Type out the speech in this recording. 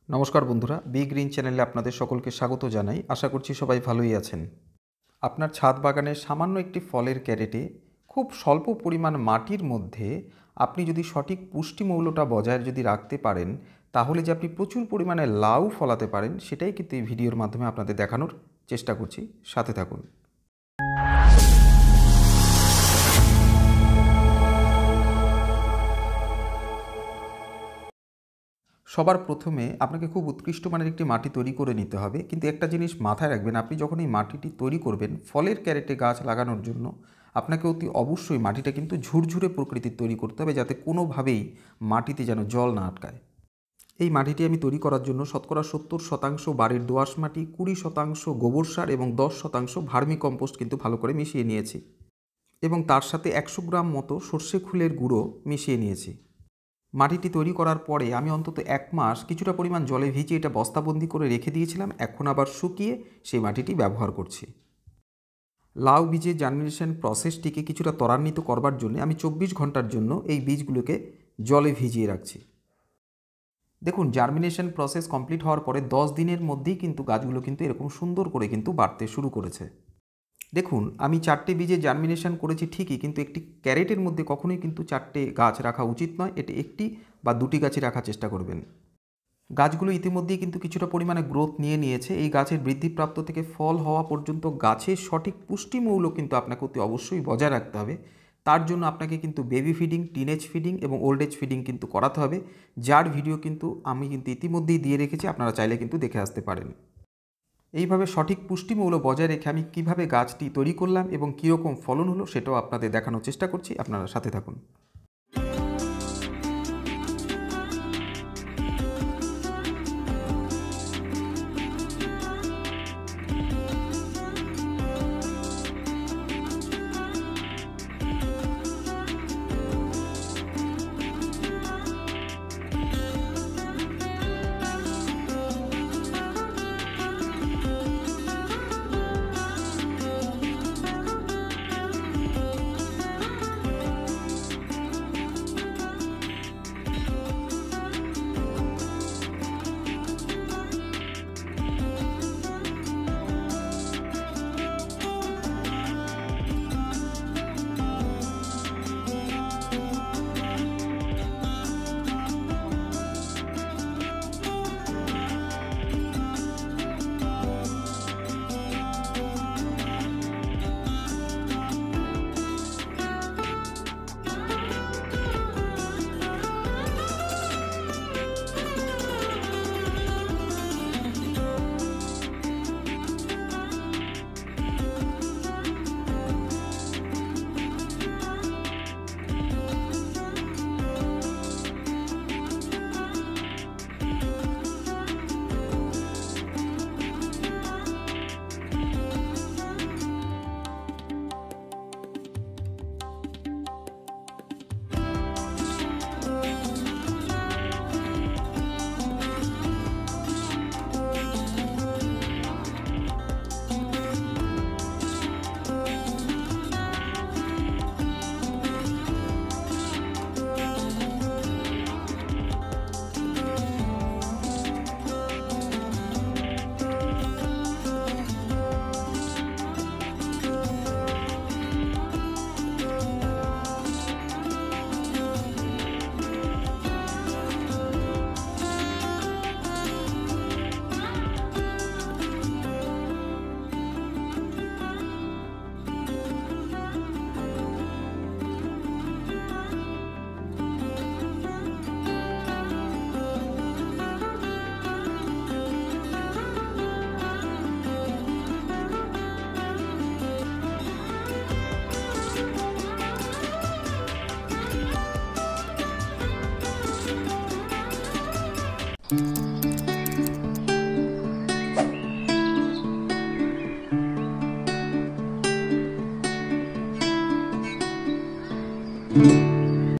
নমস্কার বন্ধুরা, B green চ্যানেলে আপনাদের সকলকে স্বাগত জানাই। আশা করছি সবাই ভালোই আছেন। আপনার ছাদ বাগানে সামান্য একটি ফলের ক্যারেটে খুব স্বল্প পরিমাণ মাটির মধ্যে আপনি যদি সঠিক পুষ্টিমৌলটা বজায় যদি রাখতে পারেন, তাহলে যে আপনি প্রচুর পরিমাণে লাউ ফলাতে পারেন, সেটাই কিন্তু এই ভিডিওর মাধ্যমে আপনাদের দেখানোর চেষ্টা করছি। সাথে থাকুন। সবার প্রথমে আপনাকে খুব উৎকৃষ্ট মানের একটি মাটি তৈরি করে নিতে হবে। কিন্তু একটা জিনিস মাথায় রাখবেন, আপনি যখন এই মাটিটি তৈরি করবেন ফলের ক্যারেটে গাছ লাগানোর জন্য, আপনাকে অতি অবশ্যই মাটিটা কিন্তু ঝুরঝুরে প্রকৃতির তৈরি করতে হবে, যাতে কোনোভাবেই মাটিতে যেন জল না আটকায়। এই মাটিটি আমি তৈরি করার জন্য শতকরা 70% বাড়ির দোআঁশ মাটি, 20% গোবর সার এবং 10% ভার্মি কম্পোস্ট কিন্তু ভালো করে মিশিয়ে নিয়েছি, এবং তার সাথে 100 গ্রাম মতো সর্ষে খোলের গুঁড়ো মিশিয়ে নিয়েছি। মাটিটি তৈরি করার পরে আমি অন্তত 1 মাস কিছুটা পরিমাণ জলে ভিজিয়ে এটা বস্তাবন্দি করে রেখে দিয়েছিলাম। এখন আবার শুকিয়ে সেই মাটিটি ব্যবহার করছি। লাউ বীজের জার্মিনেশন প্রসেসটিকে কিছুটা ত্বরান্বিত করবার জন্য আমি 24 ঘন্টার জন্য এই বীজগুলোকে জলে ভিজিয়ে রাখছি। দেখুন, জার্মিনেশন প্রসেস কমপ্লিট হওয়ার পরে 10 দিনের মধ্যেই কিন্তু গাছগুলো কিন্তু এরকম সুন্দর করে কিন্তু বাড়তে শুরু করেছে। দেখুন, আমি 4টে বীজে জার্মিনেশন করেছি ঠিকই, কিন্তু একটি ক্যারেটের মধ্যে কখনোই কিন্তু 4টে গাছ রাখা উচিত নয়। এটি 1টি বা 2টি গাছই রাখার চেষ্টা করবেন। গাছগুলো ইতিমধ্যেই কিন্তু কিছুটা পরিমাণে গ্রোথ নিয়ে নিয়েছে। এই গাছের বৃদ্ধিপ্রাপ্ত থেকে ফল হওয়া পর্যন্ত গাছের সঠিক পুষ্টিমৌল কিন্তু আপনাকে অতি অবশ্যই বজায় রাখতে হবে। তার জন্য আপনাকে কিন্তু বেবি ফিডিং, টিনেজ ফিডিং এবং ওল্ড এজ ফিডিং কিন্তু করাতে হবে, যার ভিডিও কিন্তু আমি কিন্তু ইতিমধ্যেই দিয়ে রেখেছি। আপনারা চাইলে কিন্তু দেখে আসতে পারেন। এইভাবে সঠিক পুষ্টিমৌল বজায় রেখে আমি কিভাবে গাছটি তৈরি করলাম এবং কীরকম ফলন হলো সেটাও আপনাদের দেখানোর চেষ্টা করছি। আপনারা সাথে থাকুন।